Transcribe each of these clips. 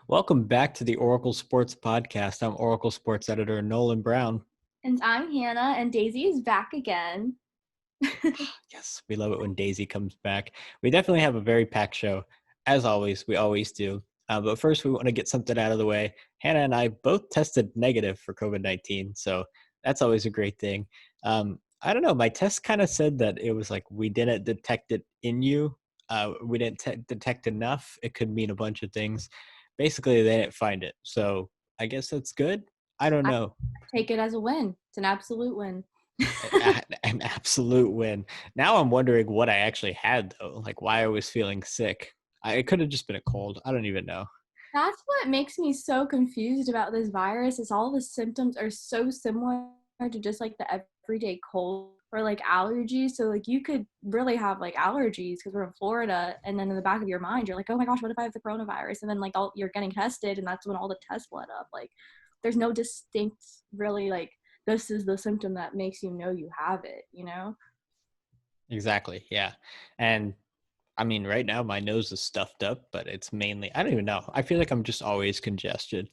Welcome back to the Oracle Sports Podcast. I'm Oracle Sports Editor Nolan Brown. And I'm Hannah, and Daisy is back again. Yes, we love it when Daisy comes back. We definitely have a very packed show, as always. We always do. But first, we want to get something out of the way. Hannah and I both tested negative for COVID-19, so that's always a great thing. I don't know. My test kind of said that it was like we didn't detect it in you. We didn't detect enough. It could mean a bunch of things. Basically, they didn't find it. So I guess that's good. I don't know. I take it as a win. It's an absolute win. An absolute win. Now I'm wondering what I actually had, though. Like, why I was feeling sick. It could have just been a cold. I don't even know. That's what makes me so confused about this virus is all the symptoms are so similar to just like the everyday cold or like allergies. So like you could really have like allergies because we're in Florida, and then in the back of your mind you're like, oh my gosh, what if I have the coronavirus? And then like you're getting tested, and that's when all the tests let up. Like there's no distinct really like this is the symptom that makes you know you have it, you know? Exactly. Yeah. And I mean, right now my nose is stuffed up, but it's mainly, I don't even know. I feel like I'm just always congested.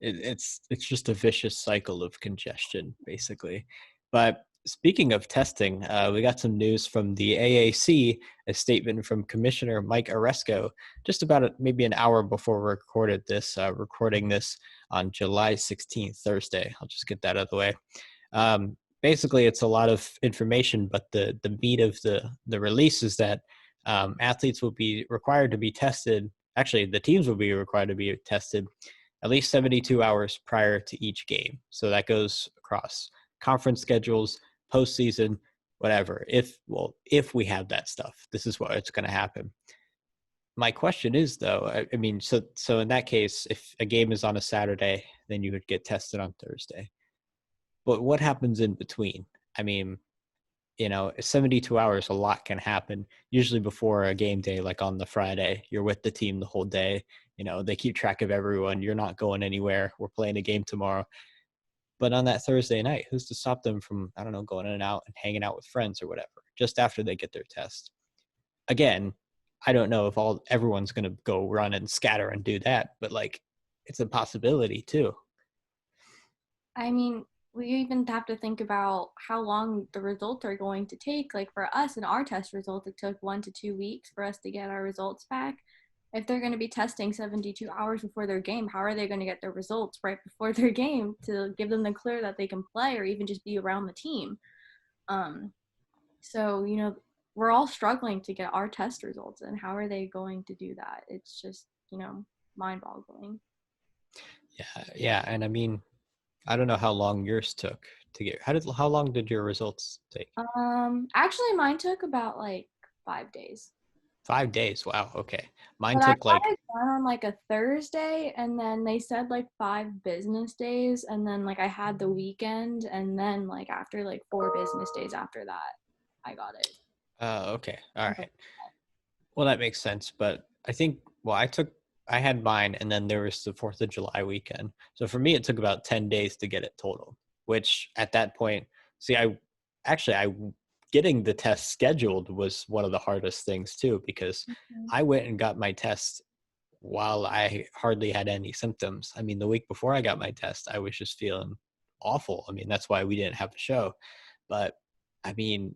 It's just a vicious cycle of congestion, basically. But speaking of testing, we got some news from the AAC, a statement from Commissioner Mike Aresco, just about maybe an hour before we recording this on July 16th, Thursday. I'll just get that out of the way. Basically, it's a lot of information, but the meat of the release is that athletes will be required to be tested. Actually, the teams will be required to be tested at least 72 hours prior to each game. So that goes across conference schedules, postseason, whatever. If we have that stuff, this is what's going to happen. My question is, though, I mean, so in that case, if a game is on a Saturday, then you would get tested on Thursday. But what happens in between? I mean, 72 hours, a lot can happen. Usually before a game day, like on the Friday, you're with the team the whole day. They keep track of everyone. You're not going anywhere. We're playing a game tomorrow. But on that Thursday night, who's to stop them from, I don't know, going in and out and hanging out with friends or whatever, just after they get their test? Again, I don't know if everyone's going to go run and scatter and do that, but like, it's a possibility too. I mean, we even have to think about how long the results are going to take. Like for us in our test results, it took 1 to 2 weeks for us to get our results back. If they're going to be testing 72 hours before their game, how are they going to get their results right before their game to give them the clear that they can play or even just be around the team? Um, so, we're all struggling to get our test results, and how are they going to do that? It's just, mind boggling. Yeah. And I mean, I don't know how long yours took to get. How long did your results take? Actually, mine took about like 5 days. 5 days. Wow. Okay. Mine But I took got like, it done on like a Thursday, and then they said like 5 business days, and then like I had the weekend, and then like after like 4 business days after that, I got it. okay. All right. Well, that makes sense. But I think, well, I had mine and then there was the 4th of July weekend. So for me, it took about 10 days to get it total, which at that point, see, I getting the test scheduled was one of the hardest things too, because Mhm. I went and got my test while I hardly had any symptoms. I mean, the week before I got my test, I was just feeling awful. I mean, that's why we didn't have the show. But I mean,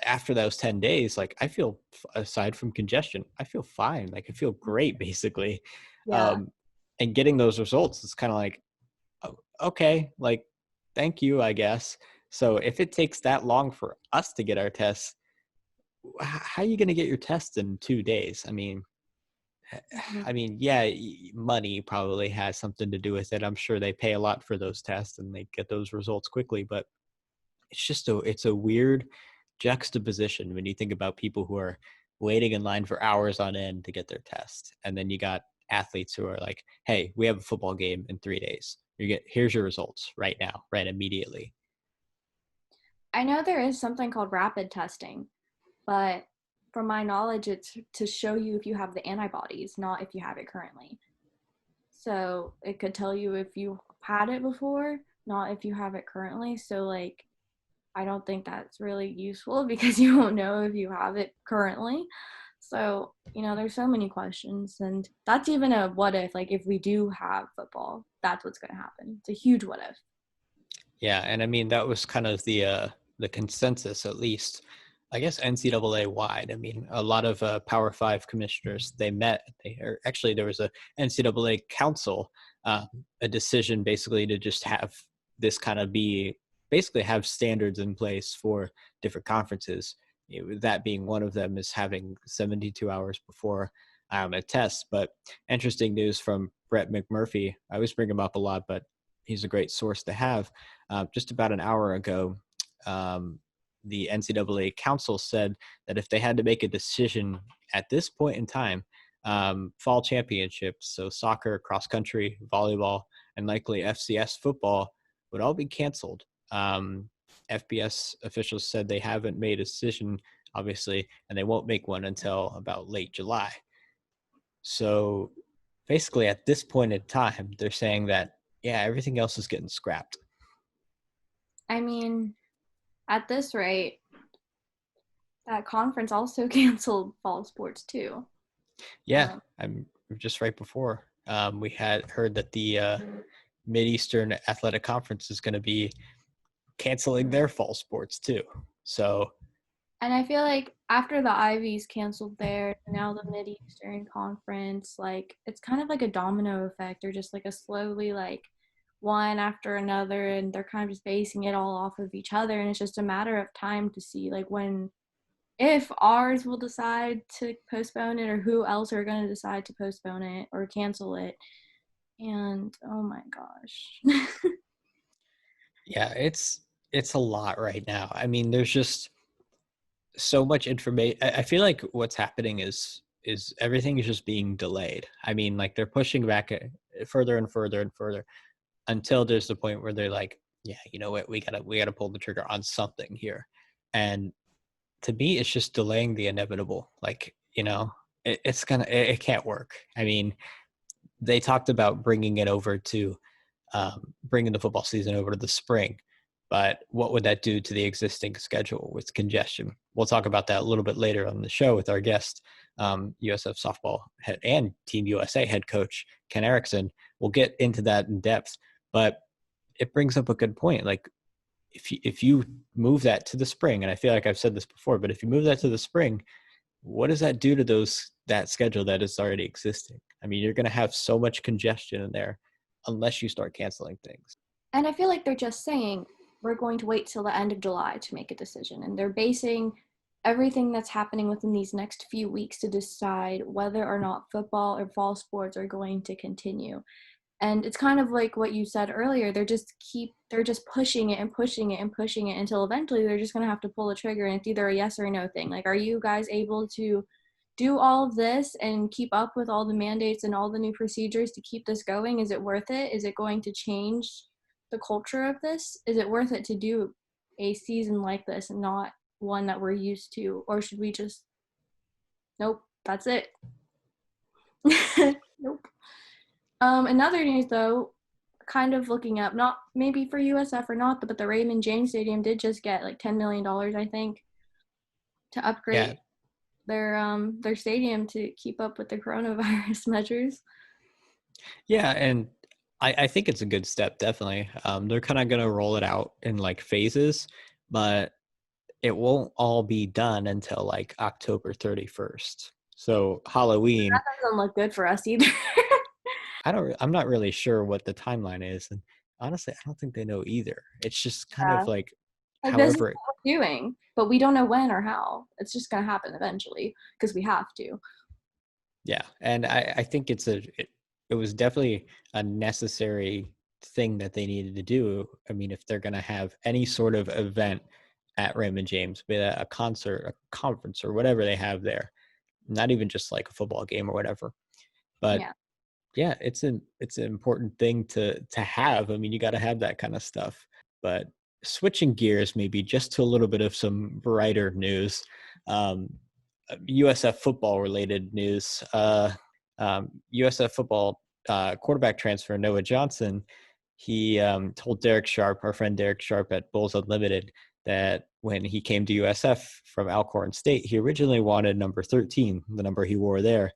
after those 10 days, like I feel, aside from congestion, I feel fine. Like I feel great, basically. Yeah. Um, and getting those results, it's kind of like, oh, okay, like, thank you, I guess. So if it takes that long for us to get our tests, how are you going to get your test in 2 days? Mhm. Yeah, money probably has something to do with it. I'm sure they pay a lot for those tests and they get those results quickly, but it's a weird juxtaposition when you think about people who are waiting in line for hours on end to get their test, and then you got athletes who are like, hey, we have a football game in 3 days, here's your results right now, right, immediately. I know there is something called rapid testing, but from my knowledge, it's to show you if you have the antibodies, not if you have it currently. So it could tell you if you had it before, not if you have it currently. So like I don't think that's really useful because you won't know if you have it currently. So, there's so many questions. And that's even a what if, like if we do have football, that's what's going to happen. It's a huge what if. Yeah, and I mean that was kind of the consensus, at least, I guess NCAA wide. I mean, a lot of Power Five commissioners they met. Or actually, there was a NCAA council, a decision basically to just have this kind of be basically have standards in place for different conferences. That being one of them is having 72 hours before a test. But interesting news from Brett McMurphy. I always bring him up a lot, but he's a great source to have. Just about an hour ago, the NCAA council said that if they had to make a decision at this point in time, fall championships, so soccer, cross country, volleyball, and likely FCS football would all be canceled. FBS officials said they haven't made a decision, obviously, and they won't make one until about late July. So basically, at this point in time, they're saying that, yeah, everything else is getting scrapped. I mean, at this rate, that conference also canceled fall sports too. Yeah, Um, I'm just right before. We had heard that the Mid Eastern Athletic Conference is going to be canceling their fall sports too. So and I feel like after the Ivies canceled there, now the Mid Eastern Conference, like it's kind of like a domino effect, or just like a slowly like one after another, and they're kind of just basing it all off of each other, and it's just a matter of time to see like when if ours will decide to postpone it or who else are going to decide to postpone it or cancel it. And oh my gosh. yeah, it's a lot right now. I mean, there's just so much information. I feel like what's happening is everything is just being delayed. I mean, like they're pushing back further and further and further until there's the point where they're like, yeah, you know what, we gotta pull the trigger on something here. And to me, it's just delaying the inevitable. Like, it can't work. I mean, they talked about bringing it over to bringing the football season over to the spring, but what would that do to the existing schedule with congestion? We'll talk about that a little bit later on the show with our guest, USF softball head and Team USA head coach Ken Eriksen. We'll get into that in depth, but it brings up a good point. Like if you move that to the spring, and I feel like I've said this before, but if you move that to the spring, what does that do to that schedule that is already existing? I mean, you're going to have so much congestion in there unless you start canceling things. And I feel like they're just saying we're going to wait till the end of July to make a decision. And they're basing everything that's happening within these next few weeks to decide whether or not football or fall sports are going to continue. And it's kind of like what you said earlier. They're just pushing it and pushing it and pushing it until eventually they're just going to have to pull the trigger, and it's either a yes or a no thing. Like, are you guys able to do all of this and keep up with all the mandates and all the new procedures to keep this going? Is it worth it? Is it going to change the culture of this? Is it worth it to do a season like this and not one that we're used to? Or should we just, nope, that's it? Nope. Another news though, kind of looking up, not maybe for USF or not, but the Raymond James Stadium did just get like $10 million, I think, to Yeah, upgrade their stadium to keep up with the coronavirus measures. yeah, and I think it's a good step, definitely. They're kind of going to roll it out in like phases, but it won't all be done until like October 31st. So Halloween, That doesn't look good for us either. I'm not really sure what the timeline is, and honestly, I don't think they know either. It's just kind Yeah. of like Like this is however. what we're doing, but we don't know when or how. It's just gonna happen eventually because we have to. Yeah, and I think it was definitely a necessary thing that they needed to do. I mean, if they're going to have any sort of event at Raymond James, be that a concert, a conference, or whatever they have there, not even just like a football game or whatever, but Yeah. yeah, it's an important thing to have. I mean, you got to have that kind of stuff. But switching gears, maybe just to a little bit of some brighter news, um, USF football related news. USF football quarterback transfer Noah Johnson. He told Derek Sharp, our friend Derek Sharp at Bulls Unlimited, that when he came to USF from Alcorn State, he originally wanted number 13, the number he wore there,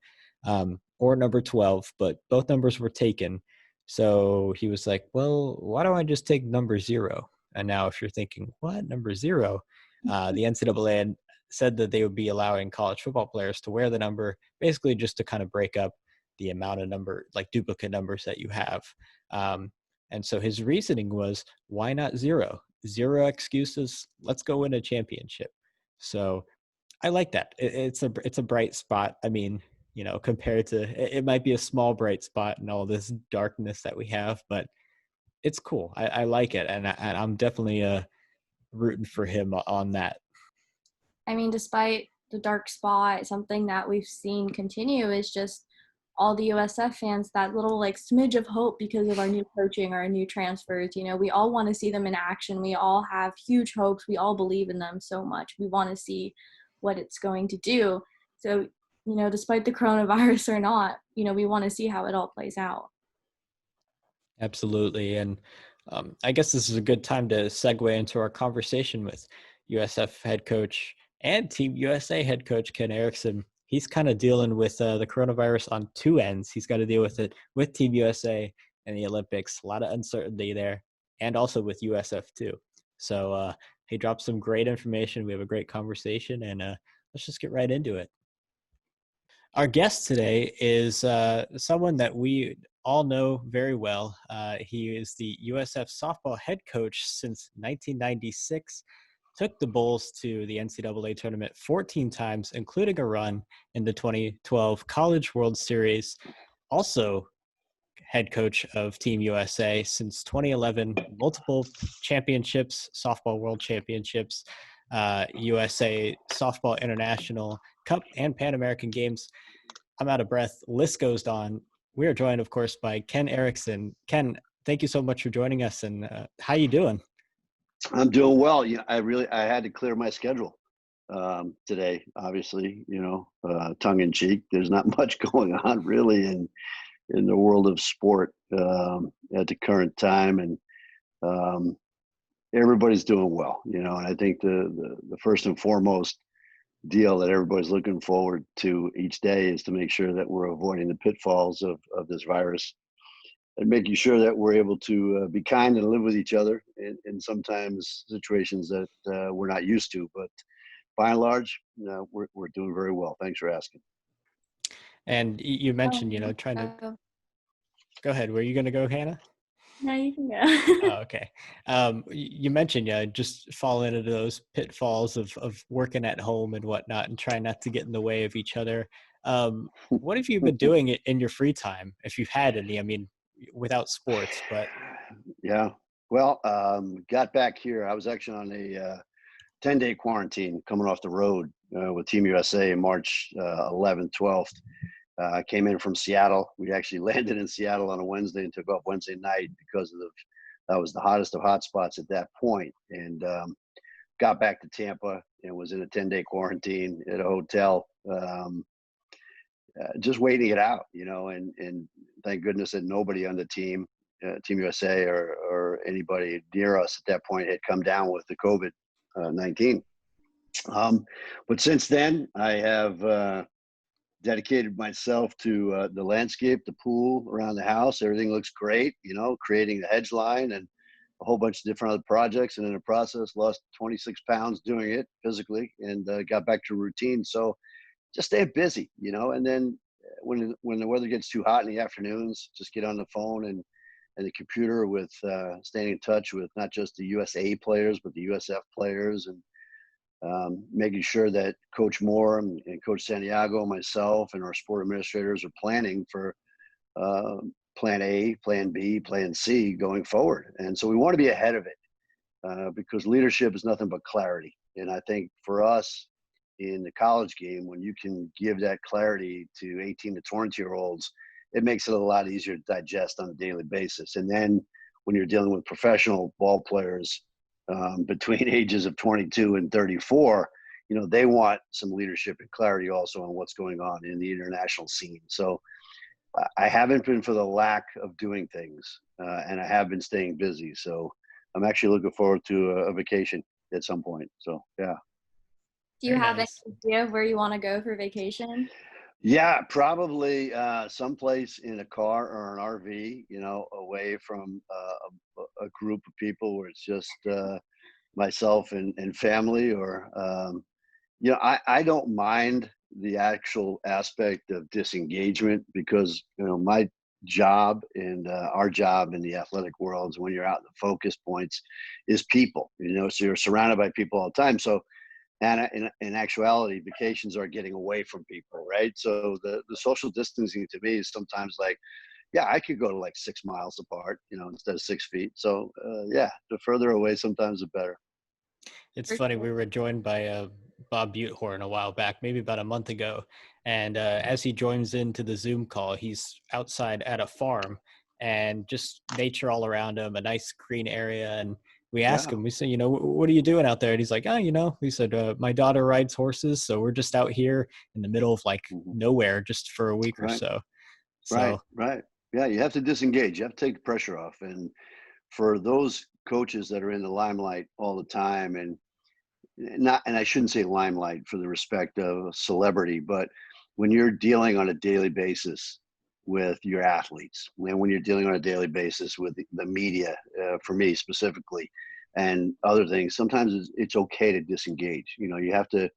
or number 12, but both numbers were taken. So he was like, well, why don't I just take number 0? And now, if you're thinking, what, number 0? The NCAA said that they would be allowing college football players to wear the number, basically just to kind of break up the amount of number, like duplicate numbers that you have. Um, and so his reasoning was, why not 0? 0 excuses. Let's go win a championship. So I like that. It's a bright spot. I mean, compared to, it might be a small bright spot in all this darkness that we have, but it's cool. I like it, and I'm definitely rooting for him on that. I mean, despite the dark spot, something that we've seen continue is just all the USF fans, that little like smidge of hope because of our new coaching or our new transfers. We all want to see them in action. We all have huge hopes. We all believe in them so much. We want to see what it's going to do. So, despite the coronavirus or not, we want to see how it all plays out. Absolutely. And I guess this is a good time to segue into our conversation with USF head coach and Team USA head coach Ken Eriksen. He's kind of dealing with the coronavirus on two ends. He's got to deal with it with Team USA and the Olympics. A lot of uncertainty there, and also with USF too. So he dropped some great information. We have a great conversation, and let's just get right into it. Our guest today is someone that we all know very well. He is the USF softball head coach since 1996, took the Bulls to the NCAA tournament 14 times, including a run in the 2012 College World Series. Also, head coach of Team USA since 2011, multiple championships, softball world championships, USA Softball International Cup, and Pan American Games. I'm out of breath. List goes on. We are joined, of course, by Ken Eriksen. Ken, thank you so much for joining us. And how you doing? I'm doing well. I had to clear my schedule today. Obviously, tongue in cheek. There's not much going on really in the world of sport at the current time, and everybody's doing well. And I think the first and foremost deal that everybody's looking forward to each day is to make sure that we're avoiding the pitfalls of this virus and making sure that we're able to be kind and live with each other in sometimes situations that we're not used to. But by and large, we're doing very well. Thanks for asking. And you mentioned, trying to go ahead. Where are you going to go, Hannah? No, you can go. Oh, okay. You mentioned, just fall into those pitfalls of working at home and whatnot, and trying not to get in the way of each other. What have you been doing in your free time, if you've had any? I mean, without sports, but yeah. Well, got back here. I was actually on a 10-day quarantine coming off the road with Team USA March 11th, 12th. I came in from Seattle. We actually landed in Seattle on a Wednesday and took off Wednesday night because that was the hottest of hot spots at that point. And got back to Tampa and was in a 10-day quarantine at a hotel, just waiting it out, and thank goodness that nobody on the team, Team USA or anybody near us at that point had come down with the COVID-19. But since then, I have dedicated myself to the landscape, the pool around the house. Everything looks great, creating the hedge line and a whole bunch of different other projects. And in the process, lost 26 pounds doing it physically and got back to routine. So just stay busy, and then when the weather gets too hot in the afternoons, just get on the phone and the computer with staying in touch with not just the USA players, but the USF players, and making sure that Coach Moore and Coach Santiago, myself, and our sport administrators are planning for plan A, plan B, plan C going forward. And so we want to be ahead of it because leadership is nothing but clarity. And I think for us in the college game, when you can give that clarity to 18 to 20-year-olds, it makes it a lot easier to digest on a daily basis. And then when you're dealing with professional ball players between ages of 22 and 34, they want some leadership and clarity also on what's going on in the international scene. So I haven't been for the lack of doing things, and I have been staying busy. So I'm actually looking forward to a vacation at some point. So yeah. Do you Very have any nice. idea of where you want to go for vacation? Yeah, probably someplace in a car or an RV, away from a group of people where it's just myself and family. Or, I don't mind the actual aspect of disengagement, because, my job and our job in the athletic world is, when you're out in the focus points, is people, so you're surrounded by people all the time. So, and in actuality, vacations are getting away from people, right? So the social distancing to me is sometimes like, yeah, I could go to like 6 miles apart, instead of 6 feet. So yeah, the further away, sometimes the better. It's For funny. sure. We were joined by Bob Butehorn a while back, maybe about a month ago, and as he joins into the Zoom call, he's outside at a farm and just nature all around him, a nice green area. And we ask Yeah. him, we say, what are you doing out there? And he's like, oh, we said, my daughter rides horses, so we're just out here in the middle of like Hmm. nowhere just for a week or Right. so. Right. So Right. Yeah. You have to disengage. You have to take the pressure off. And for those coaches that are in the limelight all the time, and I shouldn't say limelight for the respect of celebrity, but when you're dealing on a daily basis with your athletes, when you're dealing on a daily basis with the media, for me specifically, and other things, sometimes it's okay to disengage. You have to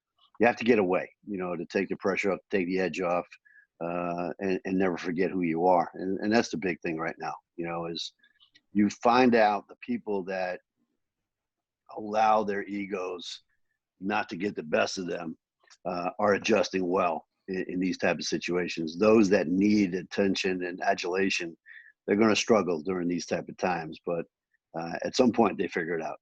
get away, to take the pressure off, take the edge off, and never forget who you are. And that's the big thing right now, is you find out the people that allow their egos not to get the best of them, are adjusting well in these type of situations. Those that need attention and adulation, they're going to struggle during these type of times, but at some point they figure it out.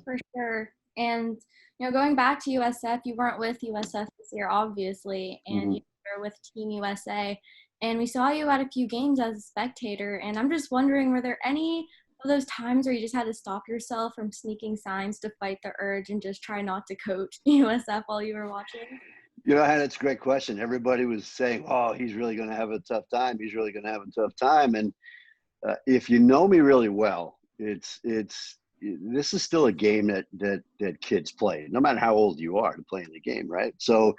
For sure. And going back to USF, you weren't with USF this year, obviously, and Hmm. you were with Team USA. And we saw you at a few games as a spectator. And I'm just wondering, were there any of those times where you just had to stop yourself from sneaking signs to fight the urge and just try not to coach USF while you were watching? That's a great question. Everybody was saying, "Oh, he's really going to have a tough time. He's really going to have a tough time." And if you know me really well, it's this is still a game that kids play, no matter how old you are, to play in the game, right? So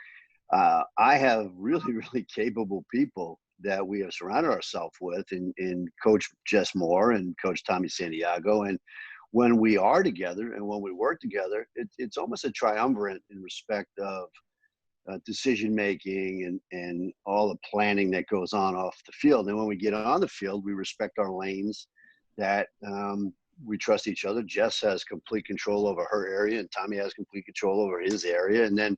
I have really, really capable people that we have surrounded ourselves with in Coach Jess Moore and Coach Tommy Santiago. And when we are together and when we work together, it's almost a triumvirate in respect of decision making and all the planning that goes on off the field. And when we get on the field, we respect our lanes, that we trust each other. Jess has complete control over her area, and Tommy has complete control over his area. And then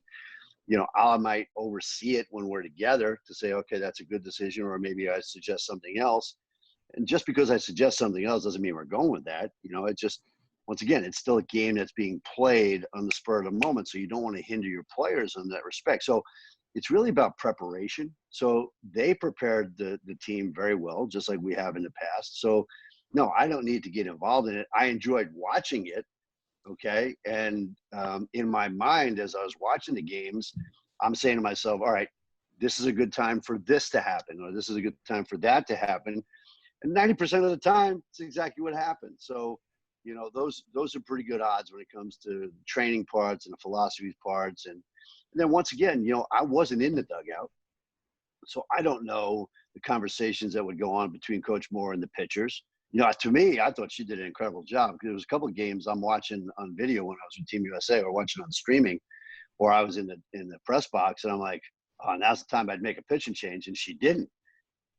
I might oversee it when we're together to say, okay, that's a good decision, or maybe I suggest something else. And just because I suggest something else doesn't mean we're going with that. It just, once again, it's still a game that's being played on the spur of the moment. So you don't want to hinder your players in that respect. So it's really about preparation. So they prepared the team very well, just like we have in the past. So no, I don't need to get involved in it. I enjoyed watching it. Okay. And in my mind, as I was watching the games, I'm saying to myself, all right, this is a good time for this to happen, or this is a good time for that to happen. And 90% of the time, it's exactly what happened. So, those are pretty good odds when it comes to training parts and the philosophy parts. And then once again, I wasn't in the dugout, so I don't know the conversations that would go on between Coach Moore and the pitchers. To me, I thought she did an incredible job, because there was a couple of games I'm watching on video when I was with Team USA, or watching on streaming, or I was in the press box, and I'm like, oh, now's the time I'd make a pitching change, and she didn't,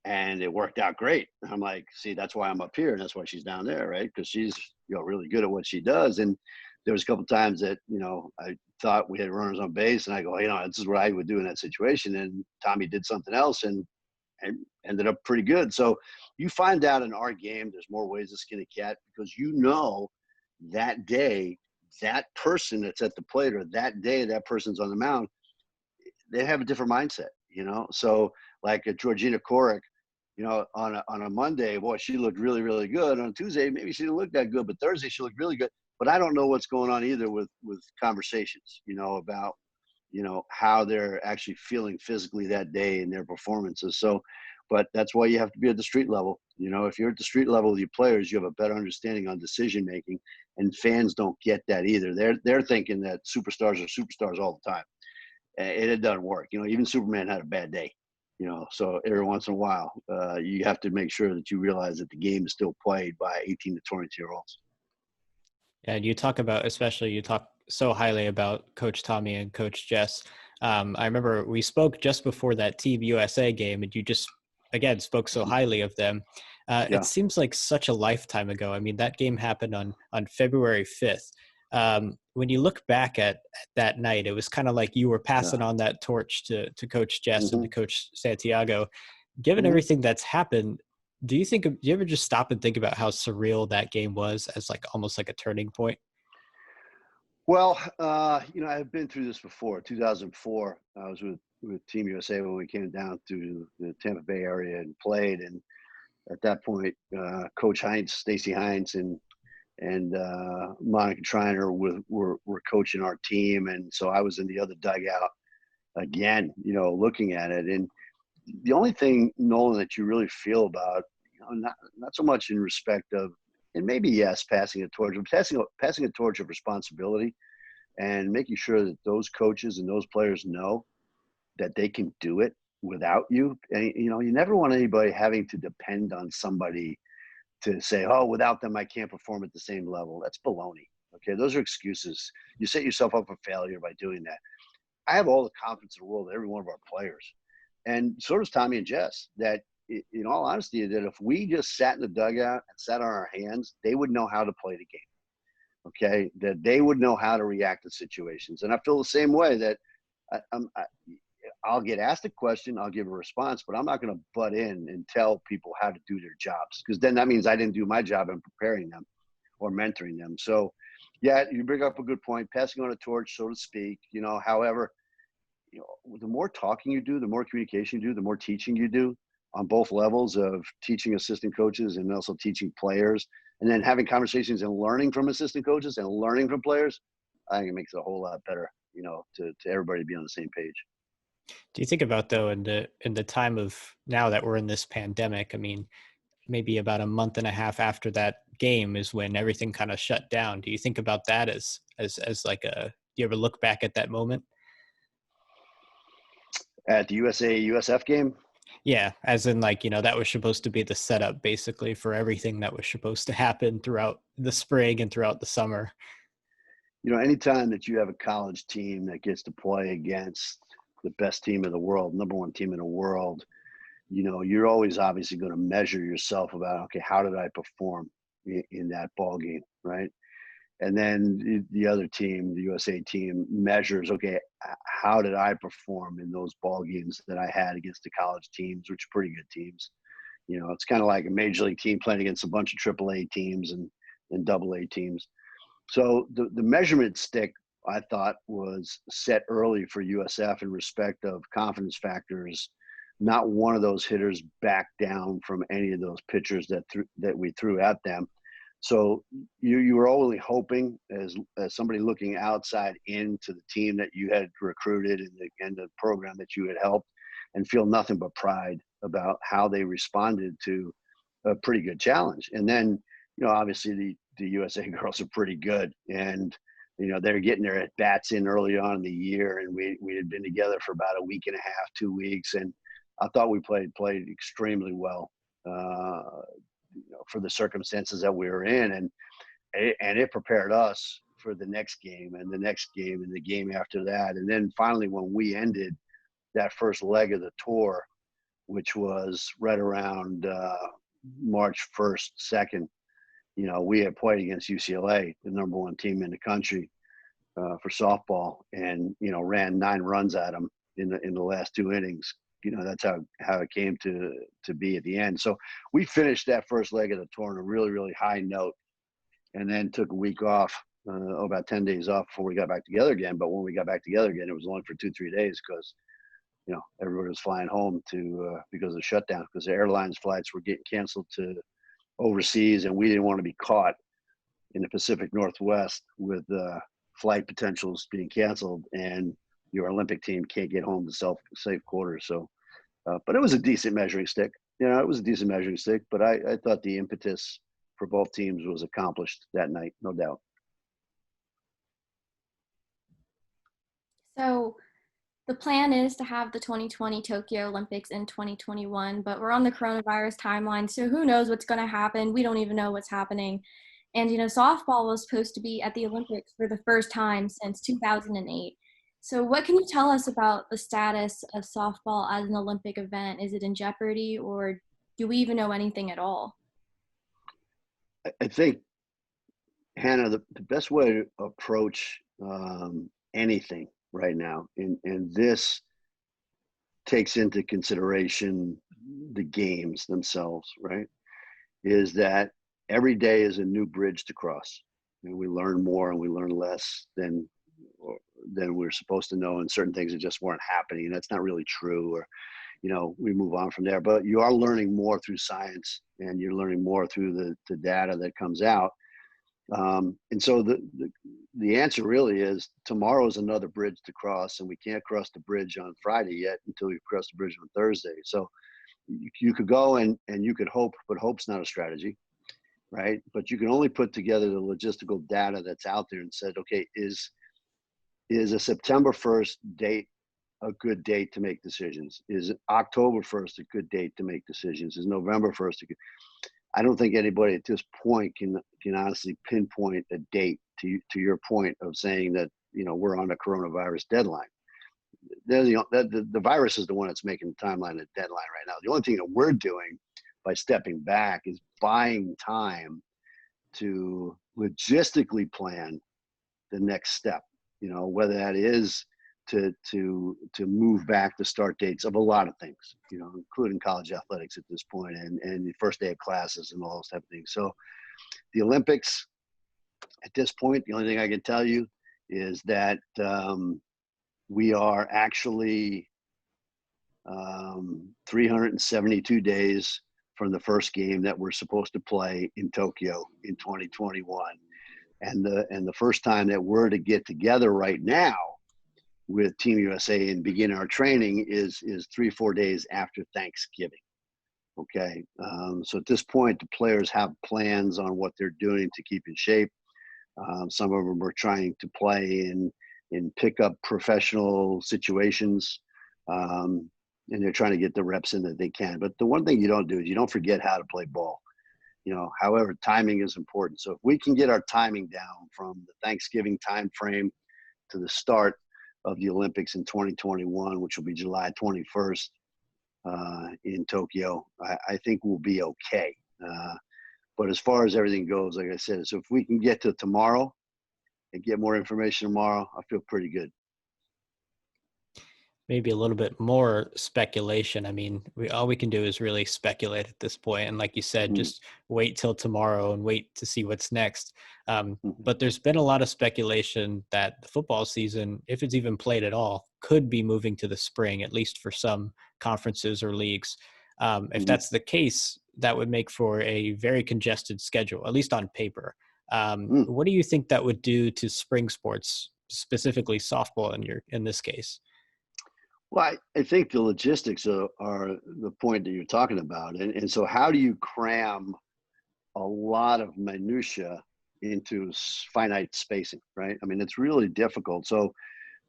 and it worked out great. I'm like, see, that's why I'm up here, and that's why she's down there, right? Because she's really good at what she does. And there was a couple of times that I thought we had runners on base, and I go, this is what I would do in that situation, and Tommy did something else, and ended up pretty good. So you find out in our game, there's more ways to skin a cat, because that day, that person that's at the plate, or that day that person's on the mound, they have a different mindset, So like a Georgina Korek, on a Monday, boy, she looked really, really good. On Tuesday, maybe she didn't look that good, but Thursday she looked really good. But I don't know what's going on either with conversations, about how they're actually feeling physically that day in their performances. So, but that's why you have to be at the street level. If you're at the street level with your players, you have a better understanding on decision making, and fans don't get that either. They're thinking that superstars are superstars all the time, and it doesn't work. Even Superman had a bad day. So every once in a while, you have to make sure that you realize that the game is still played by 18 to 22-year-olds. And you talk about, especially you talk so highly about Coach Tommy and Coach Jess. I remember we spoke just before that Team USA game, and you just again spoke so highly of them. It Yeah. seems like such a lifetime ago. I mean, that game happened on February 5th. When you look back at that night, it was kind of like you were passing Yeah. on that torch to Coach Jess and to Mm-hmm. Coach Santiago. Given Mm-hmm. everything that's happened, do you ever just stop and think about how surreal that game was as like almost like a turning point? Well, I've been through this before. 2004, I was with Team USA when we came down to the Tampa Bay area and played. And at that point, Coach Hines, Stacy Hines, and Monica Triner were coaching our team, and so I was in the other dugout again, looking at it. And the only thing, Nolan, that you really feel about, not so much in respect of, and maybe yes, passing a torch, but passing a torch of responsibility, and making sure that those coaches and those players know that they can do it without you. And you never want anybody having to depend on somebody to say, oh, without them, I can't perform at the same level. That's baloney. Okay, those are excuses. You set yourself up for failure by doing that. I have all the confidence in the world in every one of our players. And so does Tommy and Jess, that in all honesty, that if we just sat in the dugout and sat on our hands, they would know how to play the game. Okay, that they would know how to react to situations. And I feel the same way, that I'll get asked a question, I'll give a response, but I'm not going to butt in and tell people how to do their jobs, because then that means I didn't do my job in preparing them or mentoring them. So, yeah, you bring up a good point, passing on a torch, so to speak. However, the more talking you do, the more communication you do, the more teaching you do on both levels of teaching assistant coaches and also teaching players, and then having conversations and learning from assistant coaches and learning from players, I think it makes it a whole lot better, to everybody be on the same page. Do you think about, though, in the time of now that we're in this pandemic? I mean, maybe about a month and a half after that game is when everything kind of shut down. Do you think about that as like do you ever look back at that moment? At the USA-USF game? Yeah, as in, like, that was supposed to be the setup basically for everything that was supposed to happen throughout the spring and throughout the summer. Anytime that you have a college team that gets to play against the best team in the world, number one team in the world, you're always obviously going to measure yourself about, okay, how did I perform in that ball game, right? And then the other team, the USA team, measures, okay, how did I perform in those ball games that I had against the college teams, which are pretty good teams. It's kind of like a major league team playing against a bunch of AAA teams and AA teams. So the measurement stick, I thought, was set early for USF in respect of confidence factors. Not one of those hitters backed down from any of those pitchers that we threw at them. So you were only hoping, as somebody looking outside into the team that you had recruited and the program that you had helped, and feel nothing but pride about how they responded to a pretty good challenge. And then, obviously the USA girls are pretty good, and they're getting their at bats in early on in the year, and we had been together for about a week and a half, 2 weeks, and I thought we played extremely well for the circumstances that we were in, and it prepared us for the next game and the next game and the game after that. And then finally, when we ended that first leg of the tour, which was right around March 1st, 2nd, we had played against UCLA, the number one team in the country for softball, and ran 9 runs at them in the last 2 innings. That's how it came to be at the end. So we finished that first leg of the tour on a really, really high note, and then took a week off, about 10 days off before we got back together again. But when we got back together again, it was only for 2-3 days, because everybody was flying home because of the shutdown, because the airlines flights were getting canceled to overseas, and we didn't want to be caught in the Pacific Northwest with flight potentials being canceled, and your Olympic team can't get home to safe quarters. So, but it was a decent measuring stick. It was a decent measuring stick, but I thought the impetus for both teams was accomplished that night, no doubt. So the plan is to have the 2020 Tokyo Olympics in 2021, but we're on the coronavirus timeline, so who knows what's going to happen? We don't even know what's happening. And, softball was supposed to be at the Olympics for the first time since 2008. So, what can you tell us about the status of softball as an Olympic event? Is it in jeopardy, or do we even know anything at all? I think, Hannah, the best way to approach anything right now, and this takes into consideration the games themselves, right? Is that every day is a new bridge to cross, and we learn more and we learn less than we're supposed to know, and certain things that just weren't happening. And that's not really true, or we move on from there. But you are learning more through science, and you're learning more through the data that comes out. And so the answer really is tomorrow is another bridge to cross, and we can't cross the bridge on Friday yet until we cross the bridge on Thursday. So you could go and you could hope, but hope's not a strategy, right? But you can only put together the logistical data that's out there and said, okay, is a September 1st date a good date to make decisions? Is October 1st a good date to make decisions? Is November 1st a good? I don't think anybody at this point can honestly pinpoint a date to your point of saying that we're on a coronavirus deadline. The virus is the one that's making the timeline a deadline right now. The only thing that we're doing by stepping back is buying time to logistically plan the next step. Whether that is to move back the start dates of a lot of things, including college athletics at this point, and the first day of classes and all those type of things. So the Olympics at this point, the only thing I can tell you is that we are actually 372 days from the first game that we're supposed to play in Tokyo in 2021. And the first time that we're to get together right now with Team USA and begin our training is 3-4 days after Thanksgiving. Okay, so at this point, the players have plans on what they're doing to keep in shape. Some of them are trying to play in pickup professional situations, and they're trying to get the reps in that they can. But the one thing you don't do is you don't forget how to play ball. However, timing is important. So if we can get our timing down from the Thanksgiving time frame to the start of the Olympics in 2021, which will be July 21st in Tokyo, I think we'll be okay. But as far as everything goes, like I said, so if we can get to tomorrow and get more information tomorrow, I feel pretty good. Maybe a little bit more speculation. I mean, all we can do is really speculate at this point. And like you said, just wait till tomorrow and wait to see what's next. But there's been a lot of speculation that the football season, if it's even played at all, could be moving to the spring, at least for some conferences or leagues. If that's the case, that would make for a very congested schedule, at least on paper. What do you think that would do to spring sports, specifically softball in this case? Well, I think the logistics are the point that you're talking about. And so how do you cram a lot of minutia into finite spacing, right? I mean, it's really difficult. So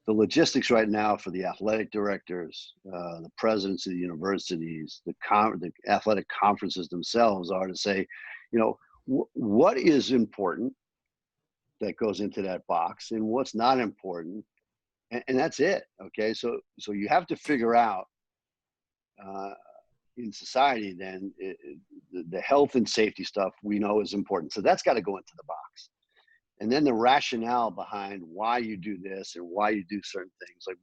the logistics right now for the athletic directors, the presidents of the universities, the athletic conferences themselves are to say, what is important that goes into that box and what's not important. And that's it. Okay. So you have to figure out in society, then the health and safety stuff we know is important. So that's got to go into the box. And then the rationale behind why you do this and why you do certain things, like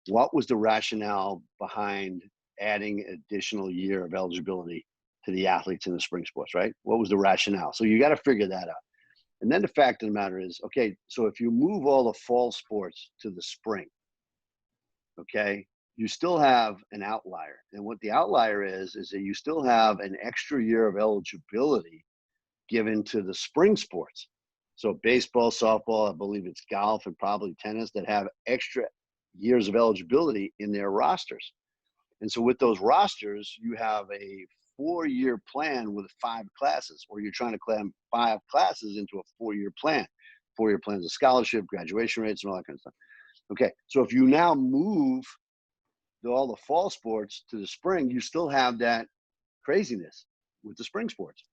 what was the rationale behind adding additional year of eligibility to the athletes in the spring sports, right? What was the rationale? So you got to figure that out. And then the fact of the matter is, okay, so if you move all the fall sports to the spring, okay, you still have an outlier. And what the outlier is that you still have an extra year of eligibility given to the spring sports. So baseball, softball, I believe it's golf and probably tennis that have extra years of eligibility in their rosters. And so with those rosters, you have a 4-year plan with 5 classes, or you're trying to cram 5 classes into a 4-year plan. 4-year plans of scholarship, graduation rates, and all that kind of stuff. Okay, so if you now move all the fall sports to the spring, you still have that craziness with the spring sports.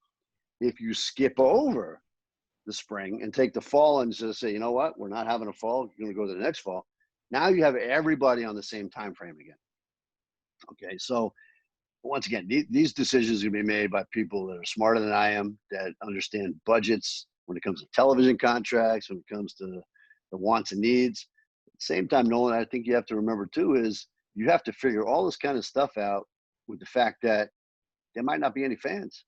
If you skip over the spring and take the fall and just say, you know what, we're not having a fall, you're going to go to the next fall. Now you have everybody on the same time frame again. Okay, so once again, these decisions are going to be made by people that are smarter than I am, that understand budgets when it comes to television contracts, when it comes to the wants and needs. At the same time, Nolan, I think you have to remember too is you have to figure all this kind of stuff out with the fact that there might not be any fans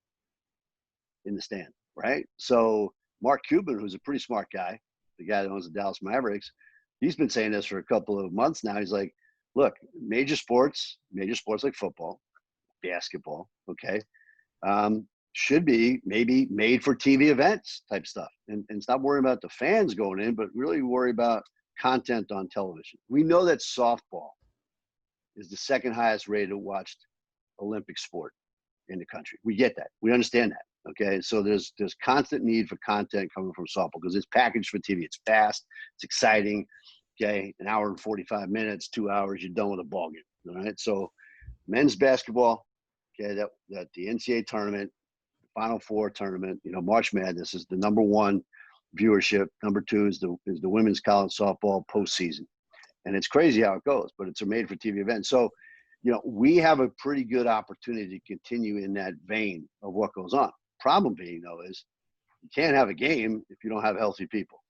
in the stand, right? So Mark Cuban, who's a pretty smart guy, the guy that owns the Dallas Mavericks, he's been saying this for a couple of months now. He's like, look, major sports like football, basketball, okay, should be maybe made for TV events type stuff. And stop worrying about the fans going in, but really worry about content on television. We know that softball is the second highest rated watched Olympic sport in the country. We get that. We understand that. Okay, so there's constant need for content coming from softball because it's packaged for TV. It's fast, it's exciting. Okay, an hour and 45 minutes, 2 hours, you're done with a ball game. All right, so men's basketball, okay, that the NCAA tournament, Final Four tournament, March Madness is the number one viewership. Number two is the women's college softball postseason, and it's crazy how it goes, but it's a made-for-TV event. So, we have a pretty good opportunity to continue in that vein of what goes on. Problem being, though, is you can't have a game if you don't have healthy people.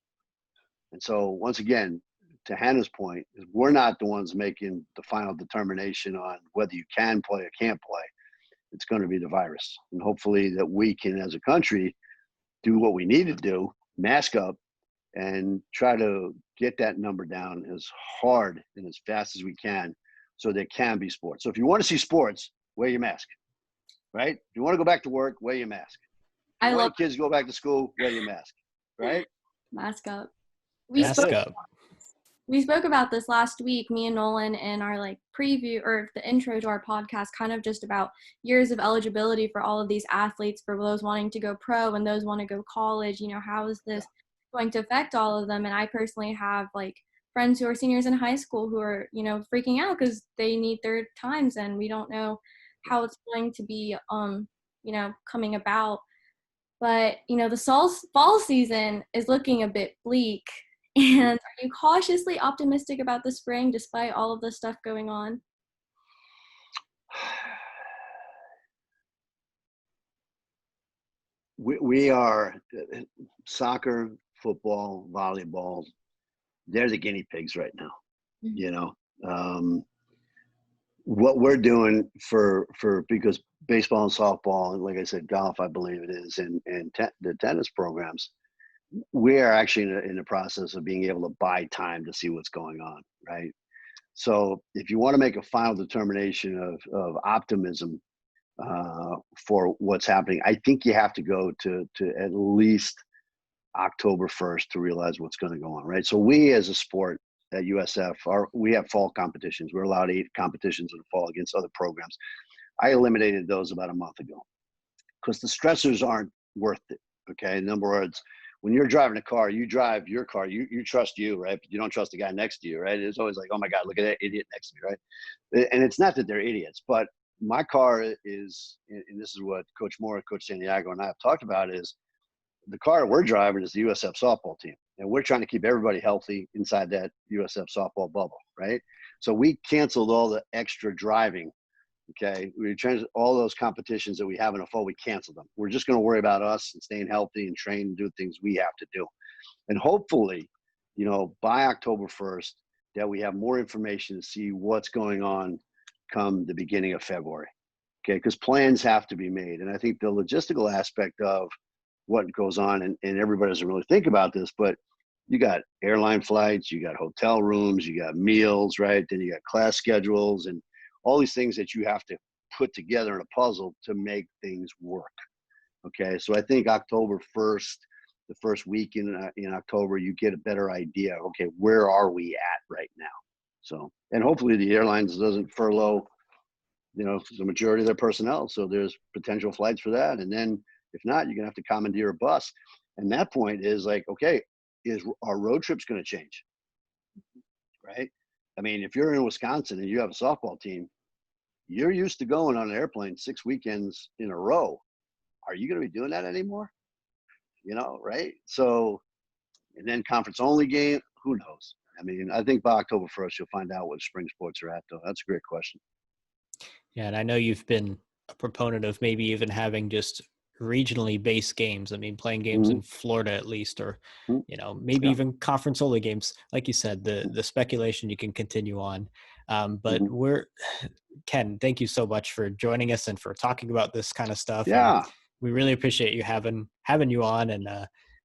And so, once again, to Hannah's point, is we're not the ones making the final determination on whether you can play or can't play. It's going to be the virus. And hopefully that we can, as a country, do what we need to do, mask up, and try to get that number down as hard and as fast as we can so there can be sports. So if you want to see sports, wear your mask, right? If you want to go back to work, wear your mask. If you want your kids to go back to school, wear your mask, right? Mask up. Mask up. We spoke about this last week, me and Nolan, in our preview or the intro to our podcast, kind of just about years of eligibility for all of these athletes, for those wanting to go pro and those want to go college. How is this going to affect all of them? And I personally have friends who are seniors in high school who are, freaking out because they need their times and we don't know how it's going to be, coming about. But, the fall season is looking a bit bleak. And are you cautiously optimistic about the spring despite all of the stuff going on? We are soccer, football, volleyball. They're the guinea pigs right now. Mm-hmm. What we're doing because baseball and softball, and like I said, golf, I believe it is, and the tennis programs, we are actually in the process of being able to buy time to see what's going on, right? So if you want to make a final determination of optimism for what's happening, I think you have to go to at least October 1st to realize what's going to go on, right? So we as a sport at USF, we have fall competitions. We're allowed 8 competitions in the fall against other programs. I eliminated those about a month ago because the stressors aren't worth it, okay? In other words, when you're driving a car, you drive your car, you trust you, right? But you don't trust the guy next to you, right? It's always like, oh my God, look at that idiot next to me, right? And it's not that they're idiots, but my car is, and this is what Coach Moore, Coach Santiago, and I have talked about, is the car we're driving is the USF softball team. And we're trying to keep everybody healthy inside that USF softball bubble, right? So we canceled all the extra driving. Okay, we changed all those competitions that we have in the fall. We canceled them. We're just going to worry about us and staying healthy and train and do things we have to do. And hopefully, by October 1st, that we have more information to see what's going on come the beginning of February. Okay, because plans have to be made. And I think the logistical aspect of what goes on, and everybody doesn't really think about this, but you got airline flights, you got hotel rooms, you got meals, right? Then you got class schedules and all these things that you have to put together in a puzzle to make things work. Okay, so I think October 1st, the first week in October, you get a better idea. Okay, where are we at right now? So, and hopefully the airlines doesn't furlough, the majority of their personnel. So there's potential flights for that. And then if not, you're gonna have to commandeer a bus. And that point is like, okay, is our road trips going to change? right? I mean, if you're in Wisconsin and you have a softball team, you're used to going on an airplane 6 weekends in a row. Are you going to be doing that anymore? Right? So, and then conference only game, who knows? I mean, I think by October 1st, you'll find out what spring sports are at, though. That's a great question. Yeah, and I know you've been a proponent of maybe even having just regionally based games. I mean, playing games Mm-hmm. in Florida at least, or maybe Yeah. even conference only games. Like you said, the speculation you can continue on. But Mm-hmm. Ken, thank you so much for joining us and for talking about this kind of stuff. And Yeah. we really appreciate you having you on. And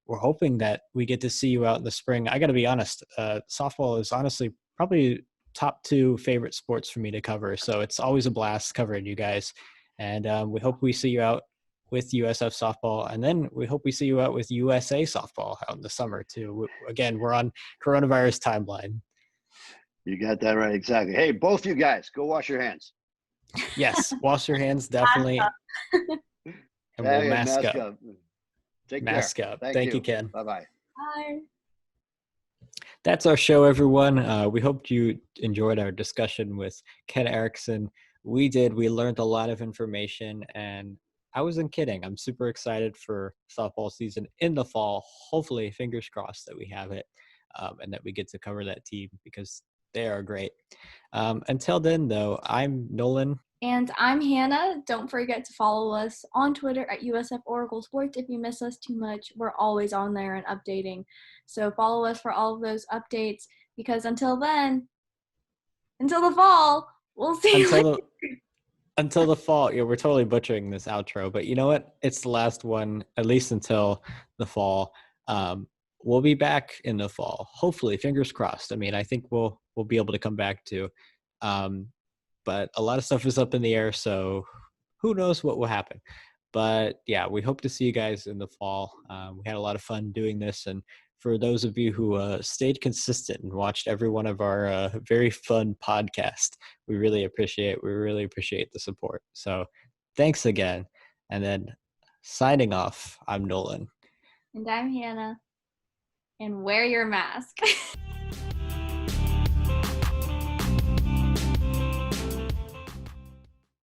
we're hoping that we get to see you out in the spring. I got to be honest, softball is honestly probably top 2 favorite sports for me to cover. So it's always a blast covering you guys. And we hope we see you out with USF softball. And then we hope we see you out with USA softball out in the summer too. Again, we're on coronavirus timeline. You got that right. Exactly. Hey, both you guys, go wash your hands. Yes. Wash your hands, definitely. And we'll mask up. Take mask care. up. Thank You, you. Ken. Bye-bye. Bye. That's our show, everyone. We hope you enjoyed our discussion with Ken Eriksen. We did. We learned a lot of information, and I wasn't kidding. I'm super excited for softball season in the fall. Hopefully, fingers crossed that we have it and that we get to cover that team because they are great. Until then, though, I'm Nolan. And I'm Hannah. Don't forget to follow us on Twitter at USF Oracle Sports. If you miss us too much, we're always on there and updating. So follow us for all of those updates because until then, until the fall, we'll see until the fall. Yeah, we're totally butchering this outro, but you know what? It's the last one, at least until the fall. We'll be back in the fall. Hopefully, fingers crossed. I mean, I think we'll be able to come back to. But a lot of stuff is up in the air, so who knows what will happen. But yeah, we hope to see you guys in the fall. We had a lot of fun doing this, and for those of you who stayed consistent and watched every one of our very fun podcasts, we really appreciate the support. So thanks again. And then signing off, I'm Nolan. And I'm Hannah. And wear your mask.